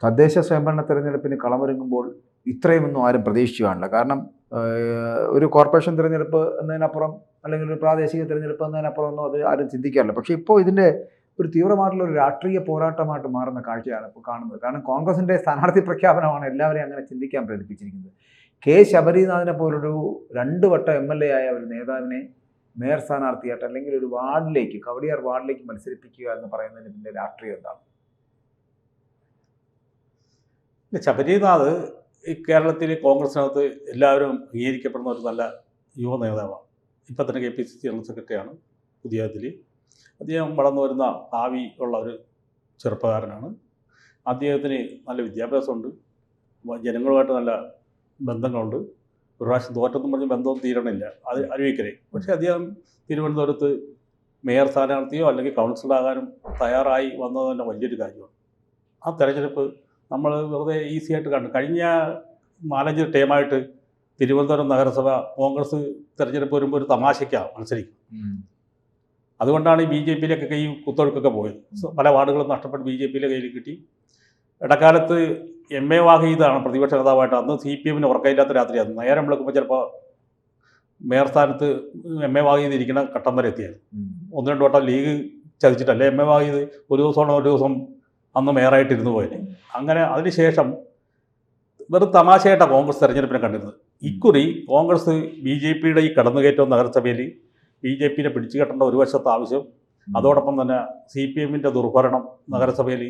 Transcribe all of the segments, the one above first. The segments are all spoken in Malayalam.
തദ്ദേശ സ്വയംഭരണ തെരഞ്ഞെടുപ്പിന് കളമൊരുങ്ങുമ്പോൾ ഇത്രയുമൊന്നും ആരും പ്രതീക്ഷിച്ചു കാണില്ല. കാരണം ഒരു കോർപ്പറേഷൻ തിരഞ്ഞെടുപ്പ് എന്നതിനപ്പുറം അല്ലെങ്കിൽ ഒരു പ്രാദേശിക തിരഞ്ഞെടുപ്പ് എന്നതിനപ്പുറം ഒന്നും അത് ആരും ചിന്തിക്കാറില്ല. പക്ഷേ ഇപ്പോൾ ഇതിൻ്റെ ഒരു തീവ്രമായിട്ടുള്ള ഒരു രാഷ്ട്രീയ പോരാട്ടമായിട്ട് മാറുന്ന കാഴ്ചയാണ് ഇപ്പോൾ കാണുന്നത്. കാരണം കോൺഗ്രസിൻ്റെ സ്ഥാനാർത്ഥി പ്രഖ്യാപനമാണ് എല്ലാവരെയും അങ്ങനെ ചിന്തിക്കാൻ പ്രേരിപ്പിച്ചിരിക്കുന്നത്. കെ ശബരിനാഥിനെ പോലൊരു 2 വട്ടം MLA ആയ ഒരു നേതാവിനെ മേയർ സ്ഥാനാർത്ഥിയായിട്ട് അല്ലെങ്കിൽ ഒരു വാർഡിലേക്ക്, കവടിയാർ വാർഡിലേക്ക് മത്സരിപ്പിക്കുക എന്ന് പറയുന്നതിന് ഇതിൻ്റെ രാഷ്ട്രീയം എന്താണ്? ശബരിനാഥ് ഈ കേരളത്തിൽ കോൺഗ്രസിനകത്ത് എല്ലാവരും അംഗീകരിക്കപ്പെടുന്ന ഒരു നല്ല യുവ നേതാവാണ്. ഇപ്പം തന്നെ KPCC ജനറൽ സെക്രട്ടറിയാണ് പുതിയതിൽ. അദ്ദേഹം വളർന്നു വരുന്ന ഭാവി ഉള്ള ഒരു ചെറുപ്പക്കാരനാണ്. അദ്ദേഹത്തിന് നല്ല വിദ്യാഭ്യാസമുണ്ട്, ജനങ്ങളുമായിട്ട് നല്ല ബന്ധങ്ങളുണ്ട്. ഒരു പ്രാവശ്യം തോറ്റെന്നും പറഞ്ഞ് ബന്ധവും തീരണില്ല, അത് അരുവിക്കരെ. പക്ഷേ അദ്ദേഹം തിരുവനന്തപുരത്ത് മേയർ സ്ഥാനാർത്ഥിയോ അല്ലെങ്കിൽ കൗൺസിലറാകാനും തയ്യാറായി വന്നത് തന്നെ വലിയൊരു കാര്യമാണ്. ആ തെരഞ്ഞെടുപ്പ് നമ്മൾ വെറുതെ ഈസി ആയിട്ട് കണ്ടു. കഴിഞ്ഞ 4-5 ടൈമായിട്ട് തിരുവനന്തപുരം നഗരസഭ കോൺഗ്രസ് തെരഞ്ഞെടുപ്പ് വരുമ്പോൾ ഒരു തമാശയ്ക്കാണ് മത്സരിക്കും. അതുകൊണ്ടാണ് ഈ BJPയിലേക്കൊക്കെ ഈ കുത്തൊഴുക്കൊക്കെ പോയത്. പല വാർഡുകളും നഷ്ടപ്പെട്ട് BJPയിലെ കയ്യിൽ കിട്ടി. ഇടക്കാലത്ത് MA വാഹിദാണ് പ്രതിപക്ഷ നേതാവായിട്ട്. അന്ന് CPMന് ഉറക്കമില്ലാത്ത രാത്രിയാണ്. നേരം വിളക്കുമ്പോൾ ചിലപ്പോൾ മേയർ സ്ഥാനത്ത് MA വാഹിദ് ഇരിക്കുന്ന ഘട്ടം വരെ എത്തിയത്. 1-2 വട്ടം ലീഗ് ചതിച്ചിട്ടല്ലേ MA വാഹിദ് ഒരു ദിവസം അന്ന് മേയറായിട്ടിരുന്നു പോയത്. അങ്ങനെ അതിനുശേഷം വെറും തമാശയായിട്ടാണ് കോൺഗ്രസ് തെരഞ്ഞെടുപ്പിനെ കണ്ടിരുന്നത്. ഇക്കുറി കോൺഗ്രസ് BJPയുടെ ഈ കടന്നുകയറ്റവും നഗരസഭയിൽ BJPനെ പിടിച്ചു കെട്ടേണ്ട ഒരു വശത്തെ ആവശ്യം, അതോടൊപ്പം തന്നെ CPMൻ്റെ ദുർഭരണം നഗരസഭയിൽ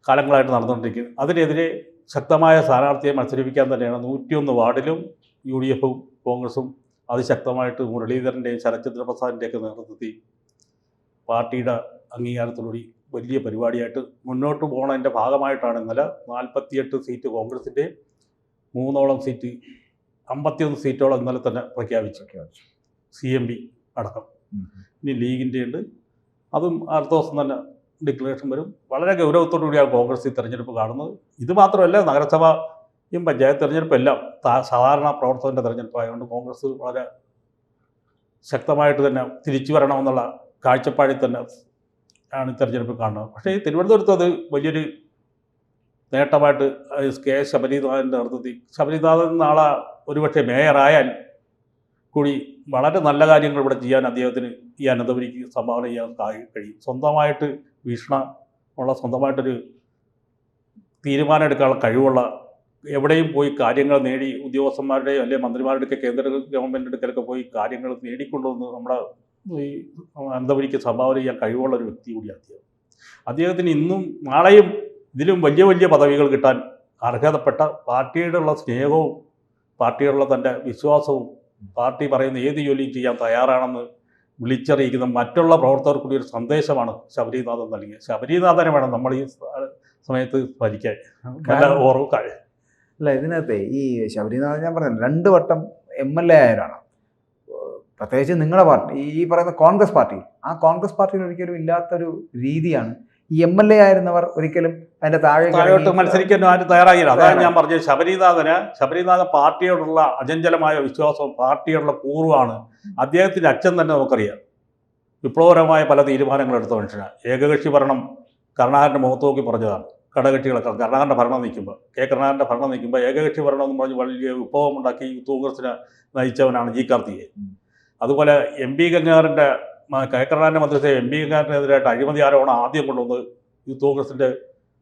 കാലങ്ങളായിട്ട് നടന്നുകൊണ്ടിരിക്കുന്നത്. അതിനെതിരെ ശക്തമായ സ്ഥാനാർത്ഥിയെ മത്സരിപ്പിക്കാൻ തന്നെയാണ് 101 വാർഡിലും UDFും കോൺഗ്രസും അതിശക്തമായിട്ട് മുരളീധരൻ്റെയും ശരത്ചന്ദ്ര പ്രസാദിൻ്റെയൊക്കെ നേതൃത്വത്തിൽ പാർട്ടിയുടെ അംഗീകാരത്തോടുകൂടി വലിയ പരിപാടിയായിട്ട് മുന്നോട്ട് പോകുന്നതിൻ്റെ ഭാഗമായിട്ടാണ് ഇന്നലെ 48 സീറ്റ് കോൺഗ്രസിൻ്റെ, 3ഓളം സീറ്റ് 51 സീറ്റോളം ഇന്നലെ തന്നെ പ്രഖ്യാപിച്ചു. CMB അടക്കം. ഇനി ലീഗിൻ്റെ ഉണ്ട്, അതും അടുത്ത ദിവസം തന്നെ ഡിക്ലറേഷൻ വരും. വളരെ ഗൗരവത്തോടു കൂടിയാണ് കോൺഗ്രസ് ഈ തെരഞ്ഞെടുപ്പ് കാണുന്നത്. ഇത് മാത്രമല്ല, നഗരസഭയും പഞ്ചായത്ത് തെരഞ്ഞെടുപ്പും എല്ലാം സാധാരണ പ്രവർത്തകൻ്റെ തെരഞ്ഞെടുപ്പായതുകൊണ്ട് കോൺഗ്രസ് വളരെ ശക്തമായിട്ട് തന്നെ തിരിച്ചു വരണമെന്നുള്ള കാഴ്ചപ്പാടിൽ തന്നെ ആണ് ഈ തെരഞ്ഞെടുപ്പ് കാണുന്നത്. പക്ഷേ ഈ തിരുവനന്തപുരത്ത് അത് വലിയൊരു നേട്ടമായിട്ട് കെ ശബരിനാഥൻ്റെ നേതൃത്വത്തിൽ, ശബരിനാഥൻ നാളെ ഒരുപക്ഷെ മേയറായാൽ കൂടി വളരെ നല്ല കാര്യങ്ങൾ ഇവിടെ ചെയ്യാൻ അദ്ദേഹത്തിന് ഈ അനന്തപുരിക്ക് സംഭാവന ചെയ്യാൻ കഴിയും. സ്വന്തമായിട്ട് വീക്ഷണമുള്ള, സ്വന്തമായിട്ടൊരു തീരുമാനം എടുക്കാനുള്ള കഴിവുള്ള, എവിടെയും പോയി കാര്യങ്ങൾ നേടി ഉദ്യോഗസ്ഥന്മാരുടെയും അല്ലെങ്കിൽ മന്ത്രിമാരുടെയൊക്കെ കേന്ദ്ര ഗവൺമെൻറ് അടുക്കലൊക്കെ പോയി കാര്യങ്ങൾ നേടിക്കൊണ്ടുവന്ന് നമ്മുടെ ഈ അനന്തപുരിക്ക് സംഭാവന ചെയ്യാൻ കഴിവുള്ള ഒരു വ്യക്തി കൂടിയാണ് അദ്ദേഹം. അദ്ദേഹത്തിന് ഇന്നും നാളെയും ഇതിലും വലിയ വലിയ പദവികൾ കിട്ടാൻ അർഹതപ്പെട്ട, പാർട്ടിയോടുള്ള സ്നേഹവും പാർട്ടിയോടുള്ള തൻ്റെ വിശ്വാസവും പാർട്ടി പറയുന്ന ഏത് ജോലിയും ചെയ്യാൻ തയ്യാറാണെന്ന് വിളിച്ചറിയിക്കുന്ന മറ്റുള്ള പ്രവർത്തകർക്ക് കൂടി ഒരു സന്ദേശമാണ് ശബരിനാഥൻ നൽകിയത്. ശബരിനാഥനെ വേണം നമ്മൾ ഈ സമയത്ത് ഭരിക്കാൻ. അല്ല, ഇതിനകത്ത് ഈ ശബരിനാഥൻ ഞാൻ പറഞ്ഞത് 2 വട്ടം MLA ആയവരാണ്. പ്രത്യേകിച്ച് നിങ്ങളുടെ പാർട്ടി, ഈ പറയുന്ന കോൺഗ്രസ് പാർട്ടി, ആ കോൺഗ്രസ് പാർട്ടിയിൽ ഒരിക്കലും ഇല്ലാത്തൊരു രീതിയാണ് ഈ MLA ആയിരുന്നവർ ഒരിക്കലും അതിൻ്റെ താഴോട്ട് മത്സരിക്കാൻ ആരും തയ്യാറായില്ല. അതാണ് ഞാൻ പറഞ്ഞത്. ശബരിനാഥൻ പാർട്ടിയോടുള്ള അചഞ്ചലമായ വിശ്വാസവും പാർട്ടിയോടുള്ള കൂറുമാണ്. അദ്ദേഹത്തിൻ്റെ അച്ഛൻ തന്നെ നമുക്കറിയാം, വിപ്ലവകരമായ പല തീരുമാനങ്ങൾ എടുത്ത മനുഷ്യനാണ്. ഏകകക്ഷി ഭരണം കരുണാകരൻ്റെ മുഖത്ത് നോക്കി പറഞ്ഞതാണ്. കടകക്ഷികളൊക്കെ കരുണാകരൻ്റെ ഭരണം നിൽക്കുമ്പോൾ, കരുണാകരൻ്റെ ഭരണം നിൽക്കുമ്പോൾ ഏകകക്ഷി ഭരണം എന്ന് പറഞ്ഞ് വലിയ വിപ്ലവമുണ്ടാക്കി കോൺഗ്രസിനെ നയിച്ചവനാണ് G. കാർത്തികേയൻ. അതുപോലെ MP ഗംഗാധരൻ്റെ, കരുണാകരൻ്റെ മന്ത്രിസഭ MP ഗംഗാധരനെതിരായിട്ട് അഴിമതി ആരോപണം ആദ്യം കൊണ്ടുവന്നത് യൂത്ത് കോൺഗ്രസിൻ്റെ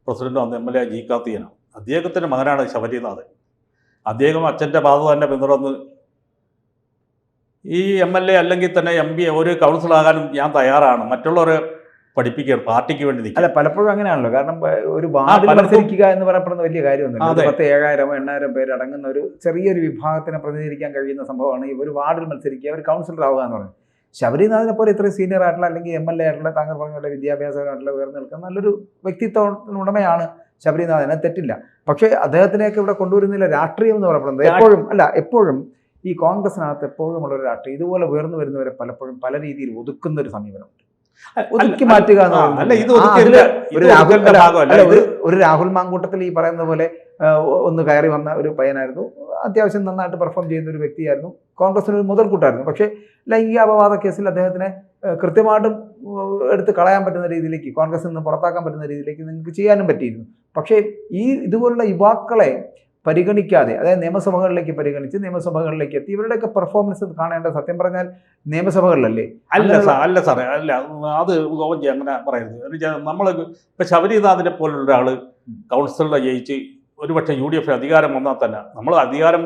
പ്രസിഡന്റ് അന്ന് MLA G. കാർത്തികേയനാണ്. അദ്ദേഹത്തിൻ്റെ മകനാണ് ശബരിനാഥൻ. അദ്ദേഹം അച്ഛൻ്റെ പാത തന്നെ പിന്തുടർന്ന് ഈ MLA അല്ലെങ്കിൽ തന്നെ MP ഒരു കൗൺസിലറാകാനും ഞാൻ തയ്യാറാണ്, മറ്റുള്ളവരെ പഠിപ്പിക്കുകയാണ്, പാർട്ടിക്ക് വേണ്ടി നിൽക്കുക. അല്ല, പലപ്പോഴും അങ്ങനെയാണല്ലോ. കാരണം ഒരു വാർഡിൽ മത്സരിക്കുക എന്ന് പറയപ്പെടുന്ന വലിയ കാര്യമൊന്നുമില്ല. 7,000-8,000 പേര് അടങ്ങുന്ന ഒരു ചെറിയൊരു വിഭാഗത്തിനെ പ്രതിനിധീകരിക്കാൻ കഴിയുന്ന സംഭവമാണ് ഈ ഒരു വാർഡിൽ മത്സരിക്കുക, ഒരു കൗൺസിലർ ആവുക എന്ന് പറയുന്നത്. ശബരിനാഥിനെ പോലെ ഇത്രയും സീനിയർ ആയിട്ടുള്ള അല്ലെങ്കിൽ MLA ആയിട്ടുള്ള, താങ്കൾ പറഞ്ഞ വിദ്യാഭ്യാസമായിട്ടുള്ള ഉയർന്നു നിൽക്കുന്ന നല്ലൊരു വ്യക്തിത്വത്തിനുടമയാണ് ശബരിനാഥനെ, തെറ്റില്ല. പക്ഷേ അദ്ദേഹത്തിനെയൊക്കെ ഇവിടെ കൊണ്ടുവരുന്നില്ല. രാഷ്ട്രീയം എന്ന് പറയപ്പെടുന്നത് എപ്പോഴും ഈ കോൺഗ്രസിനകത്ത് എപ്പോഴും ഉള്ളൊരു രാഷ്ട്രീയം ഇതുപോലെ ഉയർന്നു വരുന്നവരെ പലപ്പോഴും പല രീതിയിൽ ഒതുക്കുന്ന ഒരു സമീപനമുണ്ട്. ഒതുക്കി മാറ്റുക ഒരു രാഹുൽ മാങ്കൂട്ടത്തിൽ ഈ പറയുന്ന പോലെ ഒന്ന് കയറി വന്ന ഒരു പയ്യനായിരുന്നു. അത്യാവശ്യം നന്നായിട്ട് പെർഫോം ചെയ്യുന്ന ഒരു വ്യക്തിയായിരുന്നു. കോൺഗ്രസിന് ഒരു മുതൽക്കൂട്ടായിരുന്നു. പക്ഷേ ലൈംഗിക അപവാദ കേസിൽ അദ്ദേഹത്തിനെ കൃത്യമായിട്ടും എടുത്ത് കളയാൻ പറ്റുന്ന രീതിയിലേക്ക്, കോൺഗ്രസിൽ നിന്ന് പുറത്താക്കാൻ പറ്റുന്ന രീതിയിലേക്ക് നിങ്ങൾക്ക് ചെയ്യാനും പറ്റിയിരുന്നു. പക്ഷേ ഈ ഇതുപോലുള്ള യുവാക്കളെ പരിഗണിക്കാതെ, അതായത് നിയമസഭകളിലേക്ക് പരിഗണിച്ച് നിയമസഭകളിലേക്ക് എത്തി ഇവരുടെയൊക്കെ പെർഫോമൻസ് കാണേണ്ട സത്യം പറഞ്ഞാൽ നിയമസഭകളിലല്ലേ? അല്ല സാറേ, അത് ഗോവൻജി അങ്ങനെ പറയരുത്. നമ്മൾ ഇപ്പം ശബരിനാഥിനെ പോലുള്ള ഒരാൾ കൗൺസിലറെ ജയിച്ച് ഒരുപക്ഷെ UDF അധികാരം വന്നാൽ തന്നെ നമ്മൾ അധികാരം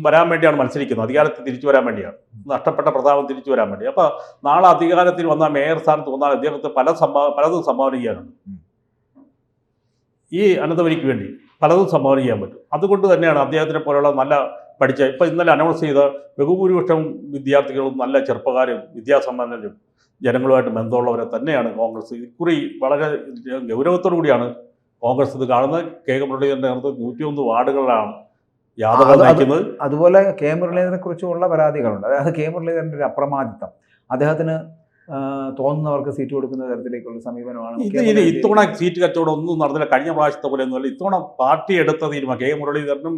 വരാൻ വേണ്ടിയാണ് മത്സരിക്കുന്നത്, അധികാരത്തിൽ തിരിച്ചു വരാൻ വേണ്ടിയാണ്, നഷ്ടപ്പെട്ട പ്രതാപം തിരിച്ചു വരാൻ വേണ്ടി. അപ്പോൾ നാളെ അധികാരത്തിൽ വന്നാൽ മേയർ സ്ഥാനത്ത് വന്നാൽ അദ്ദേഹത്തെ പലതും സംഭാവന ചെയ്യാനുണ്ട്. ഈ അനന്തപുരിക്ക് വേണ്ടി പലതും സംഭാവന ചെയ്യാൻ പറ്റും. അതുകൊണ്ട് തന്നെയാണ് അദ്ദേഹത്തിനെ പോലുള്ള നല്ല പഠിച്ച, ഇപ്പം ഇന്നലെ അനൗൺസ് ചെയ്ത ബഹുഭൂരിപക്ഷം വിദ്യാർത്ഥികളും നല്ല ചെറുപ്പക്കാരും വിദ്യാസമ്പന്നരും ജനങ്ങളുമായിട്ട് ബന്ധമുള്ളവരെ തന്നെയാണ് കോൺഗ്രസ് ഇക്കുറി വളരെ ഗൗരവത്തോടു കൂടിയാണ് കോൺഗ്രസ് ഇത് കാണുന്നത്. കെ മുരളീധരൻ്റെ നേതൃത്വത്തിൽ 101 വാർഡുകളിലാണ് യാദവ് നയിക്കുന്നത്. അതുപോലെ കെ മുരളീധരനെ കുറിച്ചുള്ള പരാതികളുണ്ട്. അതായത് കെ മുരളീധരൻ്റെ ഒരു അപ്രമാദിത്വം, അദ്ദേഹത്തിന് തോന്നുന്നവർക്ക് സീറ്റ് കൊടുക്കുന്ന തരത്തിലേക്കുള്ള സമീപനമാണ്. ഇത്തവണ സീറ്റ് കച്ചവടം ഒന്നും നടന്നില്ല, കഴിഞ്ഞ പ്രാവശ്യത്തെ പോലെ ഒന്നുമല്ല. ഇത്തവണ പാർട്ടി എടുത്ത തീരുമാനം, കെ മുരളീധരനും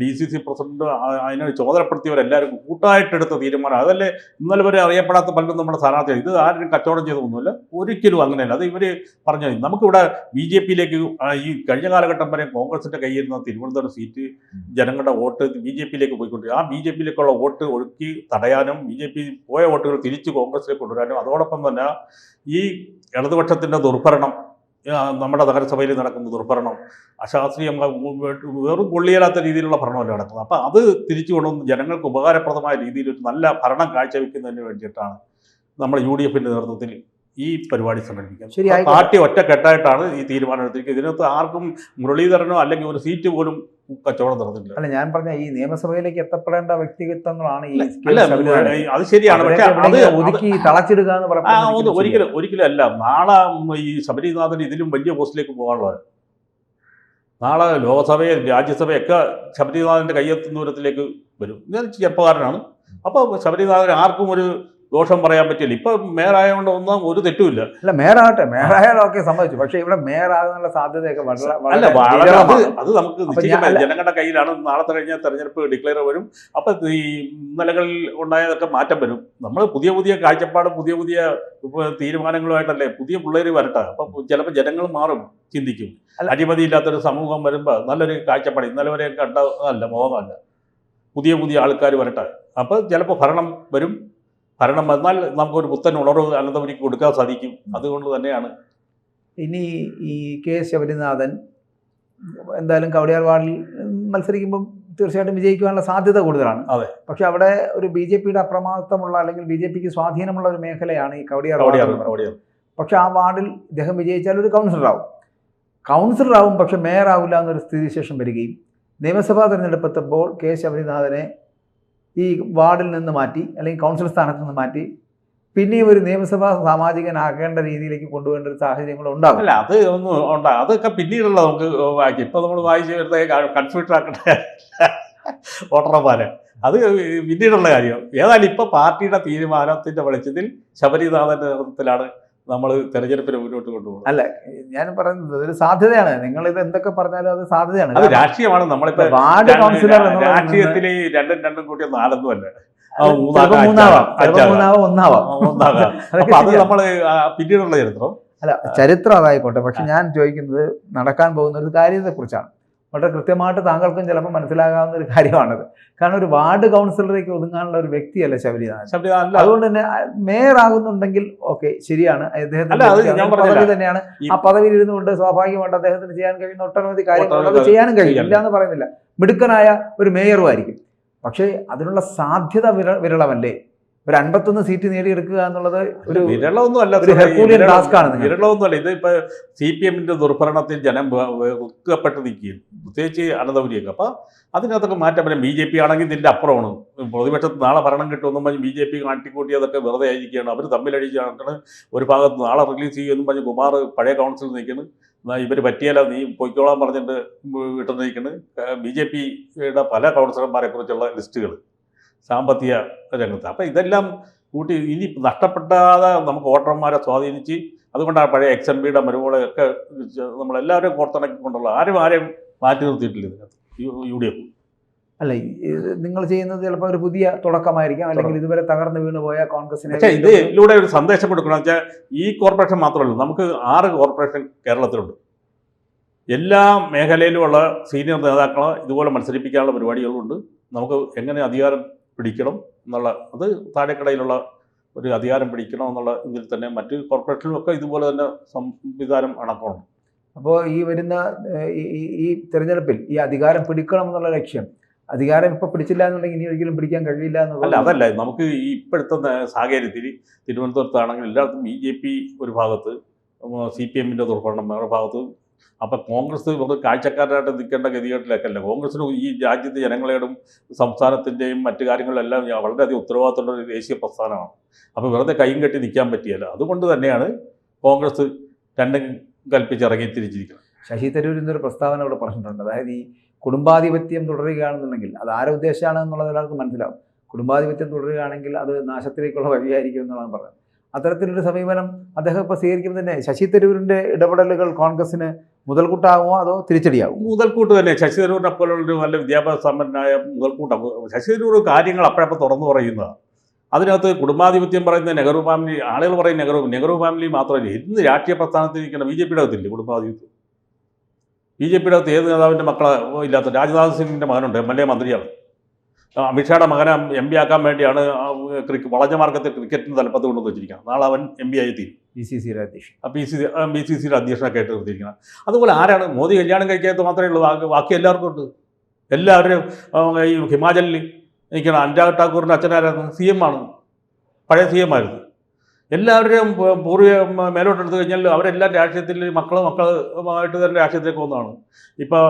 DCC പ്രസിഡന്റ് അതിനെ ചുമതലപ്പെടുത്തിയവരെല്ലാവരും കൂട്ടായിട്ടെടുത്ത തീരുമാനം. അതല്ലേ ഇന്നലെ വരെ അറിയപ്പെടാത്ത പലരും നമ്മുടെ സ്ഥാനാർത്ഥികൾ. ഇത് ആരും കച്ചവടം ചെയ്തൊന്നുമില്ല, ഒരിക്കലും അങ്ങനെയല്ല. അത് ഇവർ പറഞ്ഞു. നമുക്കിവിടെ BJPയിലേക്ക് ഈ കഴിഞ്ഞ കാലഘട്ടം വരെ കോൺഗ്രസിൻ്റെ കയ്യിരുന്ന തിരുവനന്തപുരം സീറ്റ് ജനങ്ങളുടെ വോട്ട് BJPയിലേക്ക് പോയിക്കൊണ്ടിരിക്കും. ആ BJPയിലേക്കുള്ള വോട്ട് ഒഴുക്കി തടയാനും BJP പോയ വോട്ടുകൾ തിരിച്ച് കോൺഗ്രസിലേക്ക് കൊണ്ടുവരാനും അതോടൊപ്പം തന്നെ ഈ ഇടതുപക്ഷത്തിൻ്റെ ദുർഭരണം, നമ്മുടെ നഗരസഭയിൽ നടക്കുന്ന ദുർഭരണം, അശാസ്ത്രീയം, വെറും കൊള്ളിയലാത്ത രീതിയിലുള്ള ഭരണമല്ല നടക്കുന്നത്. അപ്പോൾ അത് തിരിച്ചു കൊണ്ടുവന്ന് ജനങ്ങൾക്ക് ഉപകാരപ്രദമായ രീതിയിൽ ഒരു നല്ല ഭരണം കാഴ്ചവെക്കുന്നതിന് വേണ്ടിയിട്ടാണ് നമ്മൾ UDFിൻ്റെ നേതൃത്വത്തിൽ ഈ പരിപാടി സംഘടിപ്പിക്കുന്നത്. പാർട്ടി ഒറ്റക്കെട്ടായിട്ടാണ് ഈ തീരുമാനം എടുത്തിരിക്കുന്നത്. ഇതിനകത്ത് ആർക്കും മുരളീധരനോ അല്ലെങ്കിൽ ഒരു സീറ്റ് പോലും കച്ചവടം നടന്നില്ല. അല്ല, ഞാൻ പറഞ്ഞ ഈ നിയമസഭയിലേക്ക് എത്തപ്പെടേണ്ട വ്യക്തിത്വങ്ങളാണ് ഈ. അത് ശരിയാണ്, പക്ഷേ അത് ഒതുക്കി തളച്ചിടുക എന്ന് പറയുന്നത് ഒരിക്കലും അല്ല. നാളെ ഈ ശബരിനാഥൻ ഇതിലും വലിയ പോസ്റ്റിലേക്ക് പോകാനുള്ളവർ, നാളെ ലോകസഭയെ രാജ്യസഭയൊക്കെ ശബരിനാഥൻ്റെ കയ്യെത്തുന്ന ദൂരത്തിലേക്ക് വരും. ഞാൻ ചെറുപ്പക്കാരനാണ്. അപ്പോൾ ശബരിനാഥൻ ആർക്കും ഒരു ദോഷം പറയാൻ പറ്റില്ല. ഇപ്പൊ മേയറായതുകൊണ്ട് ഒന്നും ഒരു തെറ്റുമില്ല. അല്ല, മേയറാകട്ടെ, മേയറായാലൊക്കെ സംഭവിച്ചു. പക്ഷെ ഇവിടെ മേയറാകാനുള്ള സാധ്യതയൊക്കെ അത് നമുക്ക് ജനങ്ങളുടെ കയ്യിലാണ്. നാളത്തെ കഴിഞ്ഞ തെരഞ്ഞെടുപ്പ് ഡിക്ലെയർ വരും. അപ്പൊ ഈ ഇന്നലകളിൽ ഉണ്ടായതൊക്കെ മാറ്റം വരും. നമ്മൾ പുതിയ കാഴ്ചപ്പാട്, പുതിയ തീരുമാനങ്ങളുമായിട്ടല്ലേ പുതിയ പിള്ളേർ വരട്ടെ. അപ്പൊ ചിലപ്പോൾ ജനങ്ങൾ മാറും, ചിന്തിക്കും. അഴിമതിയില്ലാത്തൊരു സമൂഹം വരുമ്പോൾ നല്ലൊരു കാഴ്ചപ്പാട്, ഇന്നലെ വരെ കണ്ടതല്ല, മോഹമല്ല, പുതിയ ആൾക്കാർ വരട്ടെ. അപ്പൊ ചിലപ്പോൾ ഭരണം വരും. ഭരണം വന്നാൽ നമുക്കൊരു പുത്തൻ ഉണർവ് അനന്തപുരിക്ക് കൊടുക്കാൻ സാധിക്കും. അതുകൊണ്ട് തന്നെയാണ് ഇനി ഈ കെ ശബരിനാഥൻ എന്തായാലും കവടിയാർ വാർഡിൽ മത്സരിക്കുമ്പം തീർച്ചയായിട്ടും വിജയിക്കുവാനുള്ള സാധ്യത കൂടുതലാണ്. അതെ. പക്ഷെ അവിടെ ഒരു BJPയുടെ അപ്രമാദിത്വമുള്ള അല്ലെങ്കിൽ BJPക്ക് സ്വാധീനമുള്ള ഒരു മേഖലയാണ് ഈ കവടിയാർ വാർഡ്. പക്ഷെ ആ വാർഡിൽ ഇദ്ദേഹം വിജയിച്ചാൽ ഒരു കൗൺസിലറാവും, പക്ഷെ മേയറാവില്ല എന്നൊരു സ്ഥിതിവിശേഷം വരികയും നിയമസഭാ തെരഞ്ഞെടുപ്പ് എത്തുമ്പോൾ കെ ശബരിനാഥനെ ഈ വാർഡിൽ നിന്ന് മാറ്റി അല്ലെങ്കിൽ കൗൺസിൽ സ്ഥാനത്ത് നിന്ന് മാറ്റി പിന്നെയും ഒരു നിയമസഭാ സാമാജികനാകേണ്ട രീതിയിലേക്ക് കൊണ്ടുപോകേണ്ട ഒരു സാഹചര്യങ്ങൾ ഉണ്ടാകും. അല്ല, അത് ഒന്നും ഉണ്ടാകും. അതൊക്കെ പിന്നീടുള്ള നമുക്ക് വായിക്കും. ഇപ്പം നമ്മൾ വായിച്ച് വരുന്ന കൺഫ്യൂഷൻ ആക്കേണ്ട വോട്ടർമാരെ, അത് പിന്നീടുള്ള കാര്യം. ഏതായാലും ഇപ്പം പാർട്ടിയുടെ തീരുമാനത്തിൻ്റെ വെളിച്ചത്തിൽ ശബരിനാഥൻ്റെ നേതൃത്വത്തിലാണ് നമ്മൾ തെരഞ്ഞെടുപ്പിന് മുന്നോട്ട് കൊണ്ടുപോകുന്നത്. അല്ല, ഞാൻ പറയുന്നത് ഒരു സാധ്യതയാണ്. നിങ്ങൾ ഇത് എന്തൊക്കെ പറഞ്ഞാലും അത് സാധ്യതയാണ്. അത് രാഷ്ട്രീയമാണ്. നമ്മളിപ്പോ വാർഡ് കൗൺസിലർ രാഷ്ട്രീയത്തിൽ രണ്ടും കൂട്ടിയ 4 അല്ല, അത് നമ്മൾ പിന്നീടുള്ള ചരിത്രം. അല്ല, ചരിത്രം അതായിക്കോട്ടെ. പക്ഷെ ഞാൻ ചോദിക്കുന്നത് നടക്കാൻ പോകുന്ന ഒരു കാര്യത്തെക്കുറിച്ചാണ്. വളരെ കൃത്യമായിട്ട് താങ്കൾക്കും ചിലപ്പോൾ മനസ്സിലാകാവുന്ന ഒരു കാര്യമാണത്. കാരണം ഒരു വാർഡ് കൗൺസിലറേക്ക് ഒതുങ്ങാനുള്ള ഒരു വ്യക്തിയല്ല ശബരിനാഥൻ. അതുകൊണ്ട് തന്നെ മേയർ ആകുന്നുണ്ടെങ്കിൽ ഓക്കെ, ശരിയാണ്, അദ്ദേഹത്തിന് തന്നെയാണ്. ആ പദവിയിൽ ഇരുന്നുകൊണ്ട് സ്വാഭാവികമായിട്ട് അദ്ദേഹത്തിന് ചെയ്യാൻ കഴിയുന്ന ഒട്ടനവധി കാര്യങ്ങൾ അത് ചെയ്യാനും കഴിയും, ഇല്ല എന്ന് പറയുന്നില്ല. മിടുക്കനായ ഒരു മേയറും ആയിരിക്കും. പക്ഷേ അതിനുള്ള സാധ്യത വിരളമല്ലേ? ഒരു 51 സീറ്റ് നേടിയെടുക്കുക എന്നുള്ളത് ഒരു വിരളമൊന്നുമല്ല, വിരളമൊന്നുമല്ല. ഇത് ഇപ്പൊ CPMന്റെ ദുർഭരണത്തിൽ ജനം വെറുക്കപ്പെട്ട് നിൽക്കുകയും, പ്രത്യേകിച്ച് അനന്തപുരിയൊക്കെ. അപ്പൊ അതിനകത്തൊക്കെ മാറ്റം വരും. BJP ആണെങ്കിൽ ഇതിന്റെ അപ്പുറമാണ്. പ്രതിപക്ഷത്ത് നാളെ ഭരണം കിട്ടുമെന്നും പറഞ്ഞ് BJP കാട്ടിക്കൂട്ടിയതൊക്കെ വെറുതെ ആയിരിക്കുകയാണ്. അവർ തമ്മിലടിച്ചാണ്. ഒരു ഭാഗത്ത് നാളെ റിലീസ് ചെയ്യുമെന്നും പറഞ്ഞ് കുമാർ പഴയ കൗൺസിൽ നിൽക്കുന്നു. ഇവർ പറ്റിയല്ല, നീ പൊയ്ക്കോളാൻ പറഞ്ഞിട്ട് വിട്ടുനിൽക്കുന്നു. BJPയുടെ പല കൗൺസിലർമാരെ കുറിച്ചുള്ള ലിസ്റ്റുകൾ സാമ്പത്തിക രംഗത്ത്. അപ്പം ഇതെല്ലാം കൂട്ടി ഇനി നഷ്ടപ്പെടാതെ നമുക്ക് വോട്ടർമാരെ സ്വാധീനിച്ച്, അതുകൊണ്ടാണ് പഴയ XNBയുടെ മരുമകളെയൊക്കെ നമ്മളെല്ലാവരും കോർത്തിണക്കിക്കൊണ്ടുള്ള ആരെയും മാറ്റി നിർത്തിയിട്ടില്ല ഇതിനകത്ത് UDF. അല്ല, നിങ്ങൾ ചെയ്യുന്നത് ചിലപ്പോൾ ഒരു പുതിയ തുടക്കമായിരിക്കാം, അല്ലെങ്കിൽ ഇതുവരെ തകർന്നു വീണുപോയ കോൺഗ്രസിനെ. പക്ഷേ ഇതിലൂടെ ഒരു സന്ദേശം കൊടുക്കണം വെച്ചാൽ ഈ കോർപ്പറേഷൻ മാത്രമല്ല, നമുക്ക് 6 കോർപ്പറേഷൻ കേരളത്തിലുണ്ട്. എല്ലാ മേഖലയിലുമുള്ള സീനിയർ നേതാക്കളെ ഇതുപോലെ മത്സരിപ്പിക്കാനുള്ള പരിപാടികളുണ്ട്. നമുക്ക് എങ്ങനെ അധികാരം പിടിക്കണം എന്നുള്ള അത് താഴെക്കടയിലുള്ള ഒരു അധികാരം പിടിക്കണം എന്നുള്ള ഇതിൽ തന്നെ മറ്റ് കോർപ്പറേഷനിലൊക്കെ ഇതുപോലെ തന്നെ സംവിധാനം അടക്കമുണ്ട്. അപ്പോൾ ഈ വരുന്ന ഈ തെരഞ്ഞെടുപ്പിൽ ഈ അധികാരം പിടിക്കണം എന്നുള്ള ലക്ഷ്യം, അധികാരം ഇപ്പോൾ പിടിച്ചില്ല എന്നുണ്ടെങ്കിൽ ഇനി ഒരിക്കലും പിടിക്കാൻ കഴിയില്ല അല്ല, അതല്ല. നമുക്ക് ഈ ഇപ്പോഴത്തെ സാഹചര്യത്തിൽ തിരുവനന്തപുരത്താണെങ്കിൽ എല്ലായിടത്തും BJP ഒരു ഭാഗത്ത്, CPM-ൻ്റെ ദുർഭരണം വേറെ ഭാഗത്ത്. അപ്പം കോൺഗ്രസ് വെറുതെ കാഴ്ചക്കാരായിട്ട് നിൽക്കേണ്ട ഗതികേട്ടിലേക്കല്ല. കോൺഗ്രസിന് ഈ രാജ്യത്തെ ജനങ്ങളോടും സംസ്ഥാനത്തിൻ്റെയും മറ്റു കാര്യങ്ങളിലെല്ലാം വളരെയധികം ഉത്തരവാദിത്തമുള്ള ഒരു ദേശീയ പ്രസ്ഥാനമാണ്. അപ്പോൾ വെറുതെ കൈയും കെട്ടി നിൽക്കാൻ പറ്റിയല്ല. അതുകൊണ്ട് തന്നെയാണ് കോൺഗ്രസ് രണ്ടും കൽപ്പിച്ചിറങ്ങി തിരിച്ചിരിക്കുന്നത്. ശശി തരൂർ ഇന്നൊരു പ്രസ്താവന ഇവിടെ പറഞ്ഞിട്ടുണ്ട്. അതായത് ഈ കുടുംബാധിപത്യം തുടരുകയാണെന്നുണ്ടെങ്കിൽ അത് ആരെ ഉദ്ദേശമാണ് എന്നുള്ളത് എല്ലാവർക്കും മനസ്സിലാവും. കുടുംബാധിപത്യം തുടരുകയാണെങ്കിൽ അത് നാശത്തിലേക്കുള്ള വഴിയായിരിക്കും എന്നുള്ളതാണ് പറഞ്ഞത്. അത്തരത്തിലൊരു സമീപനം അദ്ദേഹം ഇപ്പോൾ സ്വീകരിക്കുമ്പോൾ തന്നെ ശശി തരൂരിൻ്റെ ഇടപെടലുകൾ കോൺഗ്രസിന് മുതൽക്കൂട്ടാകുമോ അതോ തിരിച്ചടിയാകും? മുതൽക്കൂട്ട് തന്നെ. ശശി തരൂരിനെ പോലുള്ളൊരു നല്ല വിദ്യാഭ്യാസ സമ്പന്നനായ മുതൽക്കൂട്ടാകും. ശശി തരൂർ കാര്യങ്ങൾ അപ്പോഴപ്പോൾ തുറന്നു പറയുന്നതാണ്. അതിനകത്ത് കുടുംബാധിപത്യം പറയുന്ന നെഹ്റു ഫാമിലി, ആളുകൾ പറയും നെഹ്റു ഫാമിലി മാത്രമല്ല, ഇന്ന് രാഷ്ട്രീയ പ്രസ്ഥാനത്തിൽ ഇരിക്കുന്ന BJP-യുടെ അകത്തില്ലേ കുടുംബാധിപത്യം? BJP-യുടെ അകത്ത് ഏത് നേതാവിൻ്റെ മക്കളെ ഇല്ലാത്ത? രാജ്നാഥ് സിംഗിൻ്റെ മകനുണ്ട്, MLA മന്ത്രിയാണ്. അമിത്ഷായുടെ മകനെ MP ആക്കാൻ വേണ്ടിയാണ് വളഞ്ഞ മാർഗത്തിൽ ക്രിക്കറ്റിന് തലപ്പത്ത് കൊണ്ടുവന്ന് വെച്ചിരിക്കുന്നത്. നാളെ അവൻ MP ആയി തീരും. BCCയുടെ അധ്യക്ഷൻ, BCCയുടെ അധ്യക്ഷനൊക്കെ ആയിട്ട് നിർത്തിയിരിക്കുന്നത്. അതുപോലെ ആരാണ് മോദി കല്യാണം കഴിക്കാത്ത മാത്രമേ ഉള്ളൂ, ബാക്കി എല്ലാവർക്കും ഉണ്ട്. എല്ലാവരും ഈ ഹിമാചലിൽ നിൽക്കണം. അനുരാഗ് ഠാക്കൂറിൻ്റെ അച്ഛനായിരുന്നു, CM ആണ്, പഴയ CM ആയിരുന്നു. എല്ലാവരുടെയും പൂർവ്വ മേലോട്ടെടുത്ത് കഴിഞ്ഞാൽ അവരെല്ലാം രാഷ്ട്രീയത്തിൽ മക്കളുമായിട്ട് തന്നെ രാഷ്ട്രീയത്തിലേക്ക് പോകുന്നതാണ്. ഇപ്പോൾ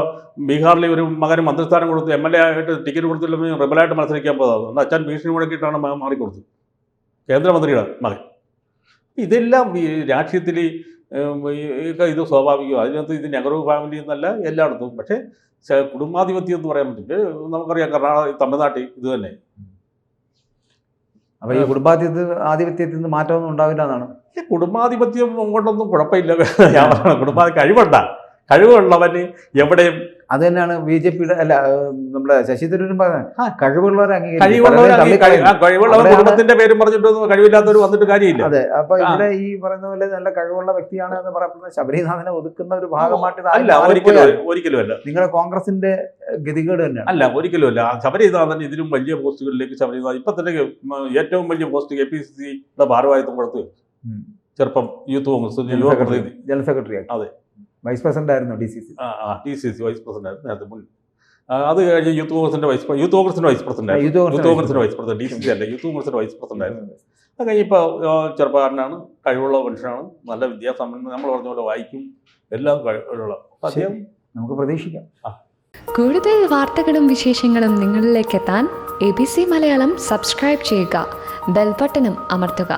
ബീഹാറിൽ ഒരു മകന് മന്ത്രിസ്ഥാനം കൊടുത്ത് MLA ആയിട്ട് ടിക്കറ്റ് കൊടുത്തില്ലെങ്കിൽ റിബലായിട്ട് മത്സരിക്കാൻ പോകുന്നത്. എന്നാൽ അച്ഛൻ ഭീഷണി മുടക്കിയിട്ടാണ് മാറിക്കൊടുത്തത്, കേന്ദ്രമന്ത്രിയുടെ മകൻ. ഇതെല്ലാം ഈ രാഷ്ട്രീയത്തിൽ ഇത് സ്വാഭാവികം. അതിനകത്ത് ഇത് നെഹ്റു ഫാമിലി എന്നല്ല എല്ലായിടത്തും. പക്ഷേ കുടുംബാധിപത്യം എന്ന് പറയാൻ പറ്റില്ല. നമുക്കറിയാം കർണാടക, തമിഴ്നാട്ടിൽ ഇത് തന്നെ. അപ്പോൾ ഈ കുടുംബാധിപത്യത്തിൽ നിന്ന് മാറ്റമൊന്നും ഉണ്ടാവില്ല എന്നാണ്. കുടുംബാധിപത്യം കൊണ്ടൊന്നും കുഴപ്പമില്ല. ഞാൻ പറഞ്ഞ കഴിവുള്ളവന് എവിടെയും. അത് തന്നെയാണ് BJP-യുടെ അല്ല നമ്മുടെ ശശി തരൂരും പറഞ്ഞത്. കഴിവുള്ളവരെ കഴിവുള്ളവർ കുടുംബത്തിന്റെ പേരും പറഞ്ഞിട്ടൊന്നും കഴിവില്ലാത്തവർ വന്നിട്ട് കാര്യമില്ല. അതെ. അപ്പൊ ഇവിടെ ഈ പറയുന്ന പോലെ നല്ല കഴിവുള്ള വ്യക്തിയാണ് എന്ന് പറയുന്നത് ശബരിനാഥനെ ഒതുക്കുന്ന ഒരു ഭാഗമായിട്ട് അല്ല, ഒരിക്കലും അല്ല. നിങ്ങളുടെ കോൺഗ്രസിന്റെ ഗതികേട് തന്നെയാണ്. അല്ല, ഒരിക്കലും അല്ല. ശബരിനാഥൻ ഇതിലും വലിയ പോസ്റ്റുകളിലേക്ക് ശബരിനാഥൻ ഇപ്പൊ തന്നെ ഏറ്റവും വലിയ പോസ്റ്റ് KPCC-യുടെ ഭാരവാഹിത്വം കൊടുത്ത് ചെറുപ്പം യൂത്ത് കോൺഗ്രസ് ജനറൽ സെക്രട്ടറി. അതെ, വൈസ് പ്രസിഡന്റ് ആയിരുന്നു DCC വൈസ് പ്രസിഡന്റ് ആയിരുന്നു നേരത്തെ മുൻ. അത് കഴിഞ്ഞ് യൂത്ത് കോൺഗ്രസിന്റെ വൈസ് പ്രസിഡന്റ് DCC അല്ല, യൂത്ത് കോൺഗ്രസിന്റെ വൈസ് പ്രസിഡന്റ് ആയിരുന്നു. അത് കഴിഞ്ഞ് ഇപ്പോൾ ചെറുപ്പക്കാരനാണ്, കഴിവുള്ള മനുഷ്യനാണ്, നല്ല വിദ്യാസമ്പന്നൻ, നമ്മൾ പറഞ്ഞ പോലെ വായിക്കും, എല്ലാം കഴിവുള്ള. അദ്ദേഹം നമുക്ക് പ്രതീക്ഷിക്കാം. കൂടുതൽ വാർത്തകളും വിശേഷങ്ങളും നിങ്ങളിലേക്ക് എത്താൻ ABC മലയാളം സബ്സ്ക്രൈബ് ചെയ്യുക, ബെൽ ബട്ടണും അമർത്തുക.